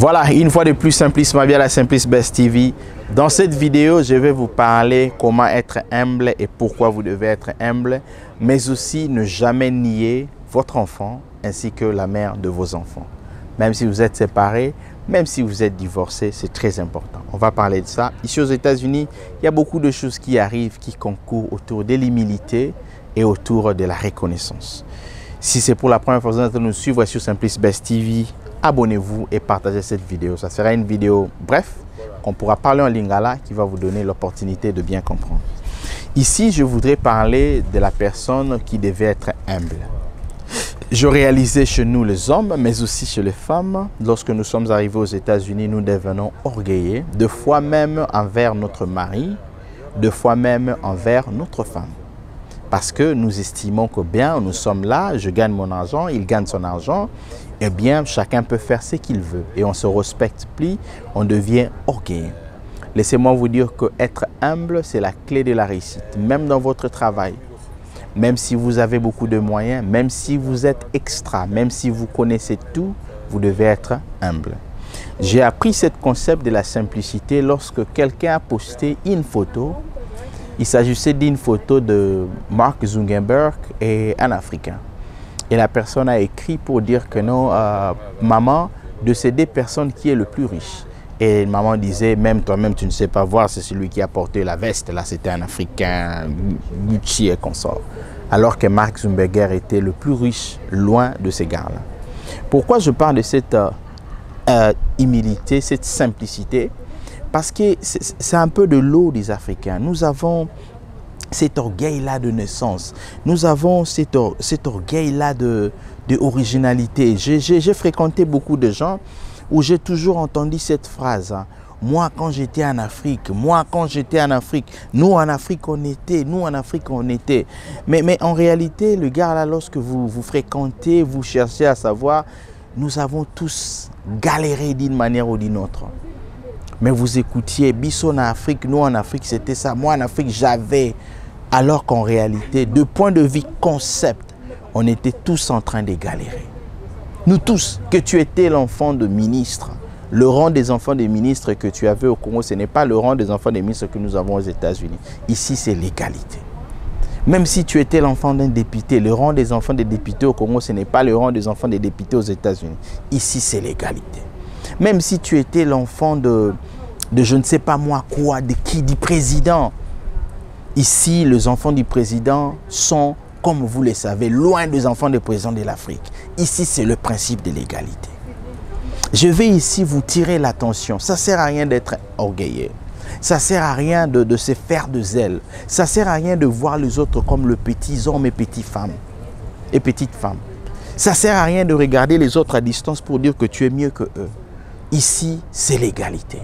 Voilà, une fois de plus, Simplice via la Simplice Best TV. Dans cette vidéo, je vais vous parler comment être humble et pourquoi vous devez être humble, mais aussi ne jamais nier votre enfant ainsi que la mère de vos enfants. Même si vous êtes séparés, même si vous êtes divorcés, c'est très important. On va parler de ça. Ici aux États-Unis, il y a beaucoup de choses qui arrivent, qui concourent autour de l'humilité et autour de la reconnaissance. Si c'est pour la première fois que vous êtes nous suivre sur Simplice Best TV, abonnez-vous et partagez cette vidéo. Ça sera une vidéo bref qu'on pourra parler en lingala qui va vous donner l'opportunité de bien comprendre. Ici, je voudrais parler de la personne qui devait être humble. Je réalisais chez nous les hommes, mais aussi chez les femmes. Lorsque nous sommes arrivés aux États-Unis, nous devenons orgueilleux, deux fois même envers notre mari, deux fois même envers notre femme. Parce que nous estimons que bien, nous sommes là, je gagne mon argent, il gagne son argent, et bien, chacun peut faire ce qu'il veut. Et on ne se respecte plus, on devient orgueilleux. Laissez-moi vous dire que être humble, c'est la clé de la réussite, même dans votre travail. Même si vous avez beaucoup de moyens, même si vous êtes extra, même si vous connaissez tout, vous devez être humble. J'ai appris ce concept de la simplicité lorsque quelqu'un a posté une photo. Il s'agissait d'une photo de Mark Zuckerberg et un Africain. Et la personne a écrit pour dire que non, maman, de ces deux personnes, qui est le plus riche? Et maman disait, même toi-même, tu ne sais pas voir, c'est celui qui a porté la veste. Là, c'était un Africain, Gucci et consort. Alors que Mark Zuckerberg était le plus riche, loin de ces gars-là. Pourquoi je parle de cette humilité, cette simplicité? Parce que c'est un peu de l'eau des Africains. Nous avons cet orgueil-là de naissance. Nous avons cet orgueil-là de originalité. J'ai fréquenté beaucoup de gens où j'ai toujours entendu cette phrase. Hein. Moi, quand j'étais en Afrique, nous en Afrique on était. Mais en réalité, le gars là, lorsque vous fréquentez, vous cherchez à savoir, nous avons tous galéré d'une manière ou d'une autre. Mais vous écoutiez, Bisso en Afrique, nous en Afrique, c'était ça. Moi en Afrique, j'avais. Alors qu'en réalité, de point de vue concept, on était tous en train de galérer. Nous tous, que tu étais l'enfant de ministre, le rang des enfants des ministres que tu avais au Congo, ce n'est pas le rang des enfants des ministres que nous avons aux États-Unis. Ici, c'est l'égalité. Même si tu étais l'enfant d'un député, le rang des enfants des députés au Congo, ce n'est pas le rang des enfants des députés aux États-Unis. Ici, c'est l'égalité. Même si tu étais l'enfant de je ne sais pas moi quoi, de qui, du président. Ici, les enfants du président sont, comme vous le savez, loin des enfants des présidents de l'Afrique. Ici, c'est le principe de l'égalité. Je vais ici vous tirer l'attention. Ça ne sert à rien d'être orgueilleux. Ça ne sert à rien de se faire de zèle. Ça ne sert à rien de voir les autres comme les petits hommes et petites femmes. Ça ne sert à rien de regarder les autres à distance pour dire que tu es mieux que eux. Ici, c'est l'égalité.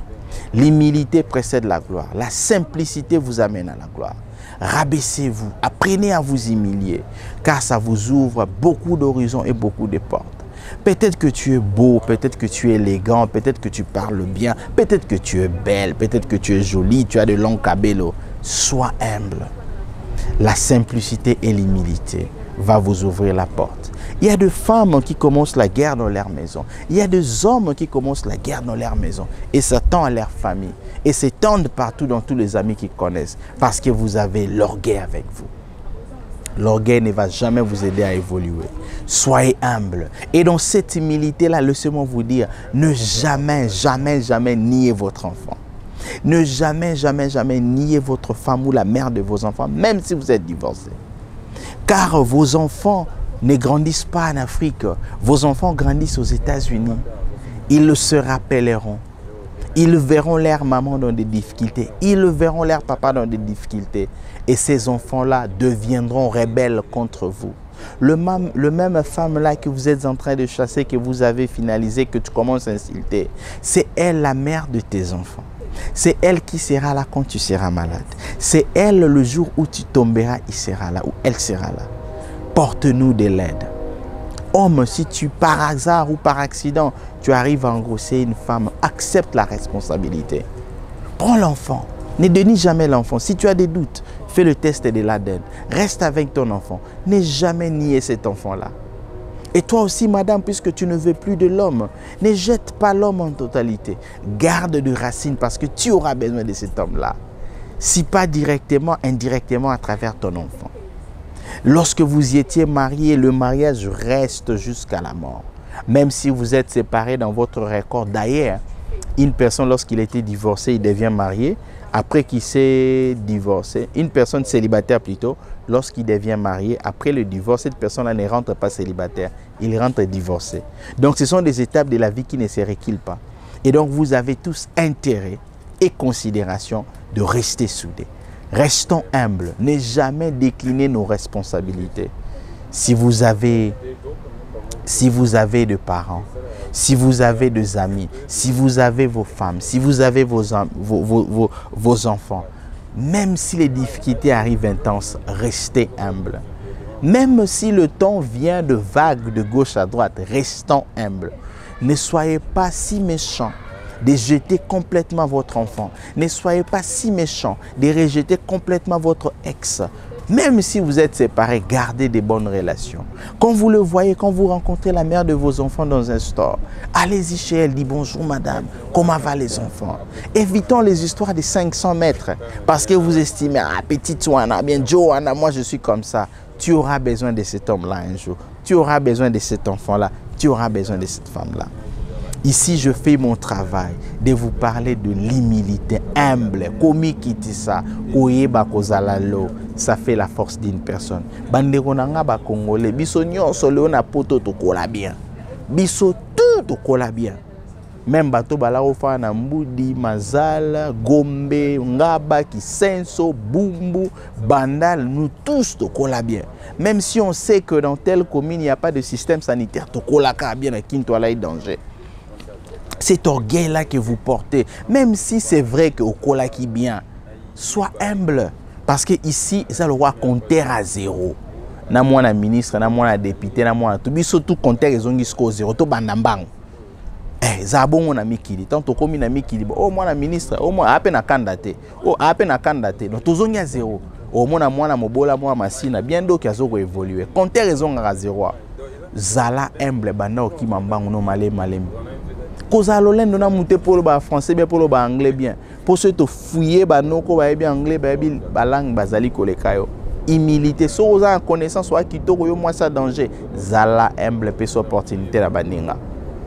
L'humilité précède la gloire. La simplicité vous amène à la gloire. Rabaissez-vous, apprenez à vous humilier, car ça vous ouvre beaucoup d'horizons et beaucoup de portes. Peut-être que tu es beau, peut-être que tu es élégant, peut-être que tu parles bien, peut-être que tu es belle, peut-être que tu es jolie, tu as de longs cabellos. Sois humble. La simplicité et l'humilité vont vous ouvrir la porte. Il y a des femmes qui commencent la guerre dans leur maison. Il y a des hommes qui commencent la guerre dans leur maison. Et s'attendent à leur famille. Et s'étendent partout dans tous les amis qu'ils connaissent. Parce que vous avez l'orgueil avec vous. L'orgueil ne va jamais vous aider à évoluer. Soyez humble. Et dans cette humilité-là, laissez-moi vous dire, ne jamais, jamais, jamais nier votre enfant. Ne jamais, jamais, jamais nier votre femme ou la mère de vos enfants, même si vous êtes divorcé. Car vos enfants ne grandissent pas en Afrique. Vos enfants grandissent aux États-Unis. Ils se rappelleront. Ils verront leur maman dans des difficultés. Ils verront leur papa dans des difficultés. Et ces enfants-là deviendront rebelles contre vous. Le même femme-là que vous êtes en train de chasser, que vous avez finalisé, que tu commences à insulter, c'est elle la mère de tes enfants. C'est elle qui sera là quand tu seras malade. C'est elle le jour où tu tomberas, il sera là, ou elle sera là. Porte-nous de l'aide. Homme, si tu par hasard ou par accident, tu arrives à engrosser une femme, accepte la responsabilité. Prends l'enfant. Ne dénie jamais l'enfant. Si tu as des doutes, fais le test de l'ADN. Reste avec ton enfant. Ne jamais nier cet enfant-là. Et toi aussi, madame, puisque tu ne veux plus de l'homme, ne jette pas l'homme en totalité. Garde de racines parce que tu auras besoin de cet homme-là. Si pas directement, indirectement à travers ton enfant. Lorsque vous étiez mariés, le mariage reste jusqu'à la mort. Même si vous êtes séparés dans votre record. D'ailleurs, une personne, lorsqu'il était divorcé, il devient marié. Après qu'il s'est divorcé, une personne célibataire plutôt, lorsqu'il devient marié, après le divorce, cette personne-là ne rentre pas célibataire, il rentre divorcé. Donc ce sont des étapes de la vie qui ne se reculent pas. Et donc vous avez tous intérêt et considération de rester soudés. Restons humbles, ne jamais décliner nos responsabilités. Si vous avez des parents, si vous avez des amis, si vous avez vos femmes, si vous avez vos enfants, même si les difficultés arrivent intenses, restez humbles. Même si le temps vient de vagues de gauche à droite, restons humbles. Ne soyez pas si méchants de jeter complètement votre enfant. Ne soyez pas si méchants de rejeter complètement votre ex. Même si vous êtes séparés, gardez des bonnes relations. Quand vous le voyez, quand vous rencontrez la mère de vos enfants dans un store, allez-y chez elle, dites bonjour madame, comment va les enfants? Évitons les histoires de 500 mètres parce que vous estimez, ah petite Joanna, bien Joanna, moi je suis comme ça. Tu auras besoin de cet homme-là un jour. Tu auras besoin de cet enfant-là. Tu auras besoin de cette femme-là. Ici, je fais mon travail de vous parler de l'humilité humble. Ça fait la force d'une personne. Bandeko nanga ba Congolais, biso nyonso leo na poto to kola bien. Biso tout to kola bien. Même bato bala ofa na Mbudi, Mazala, Gombe, Ngaba, Kisenso, Bumbu, Bandal, nous tous to kola bien. Même si on sait que dans telle commune il n'y a pas de système sanitaire, to kola ka bien na Kintoala est danger. Cet orgueil-là que vous portez, même si c'est vrai que au kola qui bien, sois humble. Parce que ici, ça le roi compter à zéro. Na moi na ministre, na moi na député, na moi tout biso tout compter ils ont jusqu'au zéro. To bandambang. Eh, zabon on a mikili. Tant to komi na mikili. Oh moi na ministre, oh moi à peine à candidater. Oh à peine à candidater. Donc tous on y a zéro. Oh moi na mobola moi masina bien do qui a zoko évoluer. Compter ils ont à zéro. Zala humble bana o ki mambango no malé malé. Koza lolendo na monter pour le bas français bien pour le bas anglais bien. Pour se te fouiller ba noko ba bien anglais ba langue bazali kolekayo. Humilité so oza connaissance soit kitoko yo moi ça danger. Zala humble pe so opportunité la baninga.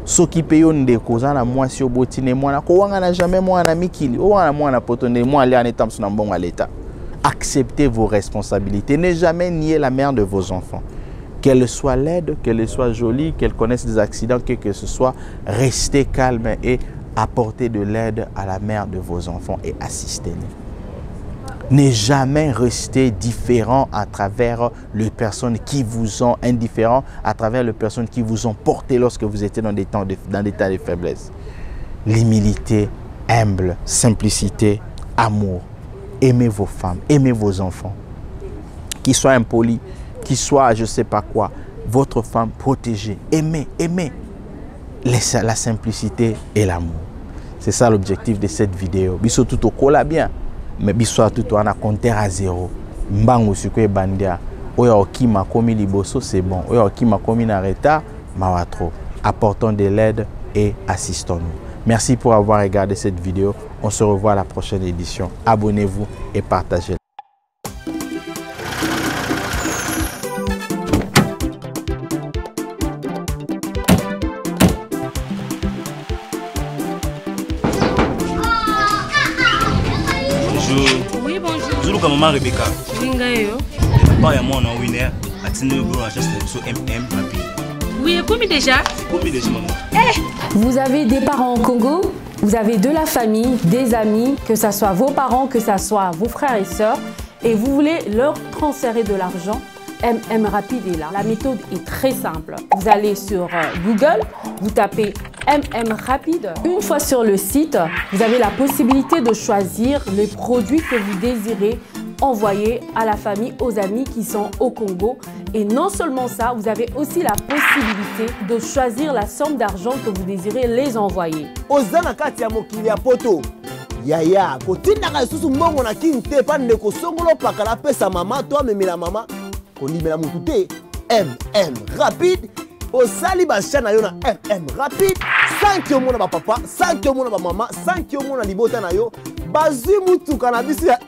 So ki pe yo ndeko za na moi si obotine moi na ko wanga na jamais moi na mikili. O wana moi na potonde moi aller en état na bon à l'état. Acceptez vos responsabilités, ne jamais nier la mère de vos enfants. Qu'elle soit laide, qu'elle soit jolie, qu'elle connaisse des accidents, que ce soit, restez calme et apportez de l'aide à la mère de vos enfants et assistez-les. Ne jamais rester différent à travers les personnes qui vous ont indifférents, à travers les personnes qui vous ont porté lorsque vous étiez dans des temps dans des tas de faiblesse. L'humilité, humble, simplicité, amour. Aimez vos femmes, aimez vos enfants. Qu'ils soient impolis, qu'il soit je ne sais pas quoi, votre femme protégée, aimez, aimez. La simplicité et l'amour. C'est ça l'objectif de cette vidéo. Biso tout au cola bien, mais biso tout on a compté à zéro. Mbango sukwe bandia. Oya okima komi liboso c'est bon. Oya okima komi na retard, mawa trop. Apportons de l'aide et assistons-nous. Merci pour avoir regardé cette vidéo. On se revoit à la prochaine édition. Abonnez-vous et partagez. Oui, bonjour. Bonjour, maman Rebecca. Papa et moi, on a winner. Oui, et combien déjà? Maman. Vous avez des parents au Congo, vous avez de la famille, des amis, que ce soit vos parents, que ce soit vos frères et sœurs, et vous voulez leur transférer de l'argent. MM Rapide est là. La méthode est très simple. Vous allez sur Google, vous tapez MM Rapide. Une fois sur le site, vous avez la possibilité de choisir les produits que vous désirez envoyer à la famille, aux amis qui sont au Congo. Et non seulement ça, vous avez aussi la possibilité de choisir la somme d'argent que vous désirez les envoyer. Ozana kati ya mokili ya poto. Yaya, kotinaka susu mbongo na kinte pa ndeko songolo pakala pesa mama to amemela mama. Kondimela mutu te. MM Rapide osali bachat na yo na mm rapide sans que omona bapapa sans que omona bamama sans que omona libota na yo bazwi mutuka na biso ya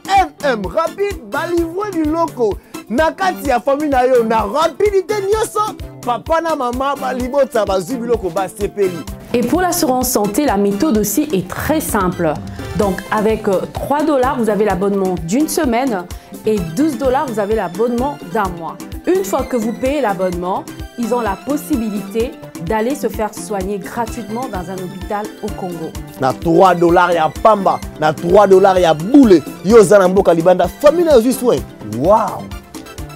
mm rapide balivre biloko na kati ya famille na yo na rapidité nyonso papa na mama balibota bazwi biloko basepeli. Et pour l'assurance santé, la méthode aussi est très simple. Donc avec 3 $, vous avez l'abonnement d'une semaine et 12 $, vous avez l'abonnement d'un mois. Une fois que vous payez l'abonnement, ils ont la possibilité d'aller se faire soigner gratuitement dans un hôpital au Congo. Na 3 $, ya pamba, na 3 $, ya boule, yo zana mboka libanda, famille na yo soin. Wow!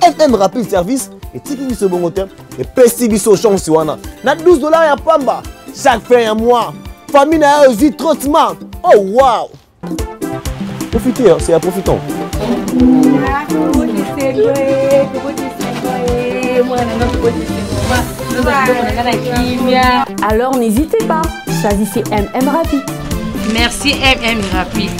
FM Rapide Service, et tiki biso bongo te, et pesi biso chance wana. Na 12 $, ya pamba, chaque fin ya mois, famille na yo traitement. Oh wow! Profitez, c'est à profitant. Alors n'hésitez pas, choisissez MM Rapide. Merci MM Rapide.